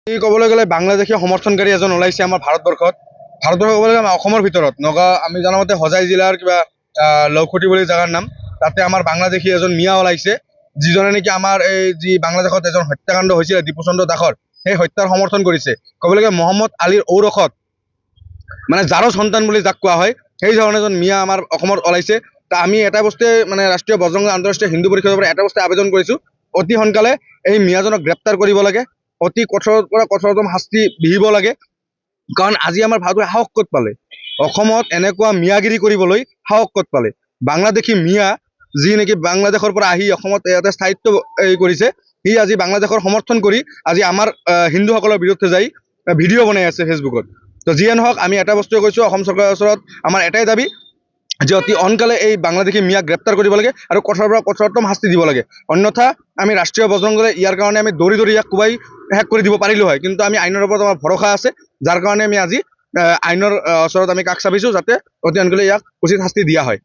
এই ক'বলৈ গ'লে বাংলাদেশী সমৰ্থনকাৰী এজন ওলাইছে আমাৰ ভাৰতবৰ্ষত ক'বলৈ গ'লে আমাৰ অসমৰ ভিতৰত নগাঁও আমি জনামতে হোজাই জিলাৰ কিবা লৌখুটি বুলি জেগাৰ নাম তাতে আমাৰ বাংলাদেশী এজন মিয়া ওলাইছে যিজনে নেকি আমাৰ এই যি বাংলাদেশত এজন হত্যাকাণ্ড হৈছিলে দীপুচন্দ্ৰ দাসৰ সেই হত্যাৰ সমৰ্থন কৰিছে ক'বলৈ গ'লে মহম্মদ আলীৰ ঔৰসত মানে জাৰৰ সন্তান বুলি যাক কোৱা হয় সেই ধৰণে এজন মিয়া আমাৰ অসমত ওলাইছে তা আমি এটা বস্তুৱে মানে ৰাষ্ট্ৰীয় বজৰং দল আন্তঃৰাষ্ট্ৰীয় হিন্দু পৰিষদৰ পৰা এটা বস্তুৱে আবেদন কৰিছোঁ অতি সোনকালে এই মিয়াজনক গ্ৰেপ্তাৰ কৰিব লাগে অতি কঠোৰৰ পৰা কঠোৰতম শাস্তি বিহিব লাগে কাৰণ আজি আমাৰ ভাৰতে সাহস ক'ত পালে অসমত এনেকুৱা মিয়াগিৰি কৰিবলৈ সাহস ক'ত পালে বাংলাদেশী মিয়া যি নেকি বাংলাদেশৰ পৰা আহি অসমত ইয়াতে স্থায়িত্ব কৰিছে সি আজি বাংলাদেশৰ সমৰ্থন কৰি আজি আমাৰ হিন্দুসকলৰ বিৰুদ্ধে যাই ভিডিঅ' বনাই আছে ফেচবুকত তো যিয়ে নহওক আমি এটা বস্তুৱে কৈছোঁ অসম চৰকাৰৰ ওচৰত আমাৰ এটাই দাবী যে অতি সোনকালে এই বাংলাদেশী মিয়াক গ্ৰেপ্তাৰ কৰিব লাগে আৰু কঠোৰৰ পৰা কঠোৰতম শাস্তি দিব লাগে অন্যথা আমি ৰাষ্ট্ৰীয় বজৰং দলে ইয়াৰ কাৰণে আমি দৌৰি দৌৰি ইয়াক কোবাই শেষ কৰি দিব পাৰিলোঁ হয় কিন্তু আমি আইনৰ ওপৰত আমাৰ ভৰসা আছে যাৰ কাৰণে আমি আজি আইনৰ ওচৰত আমি কাষ চাপিছোঁ যাতে অতি সোনকালে ইয়াক উচিত শাস্তি দিয়া হয়।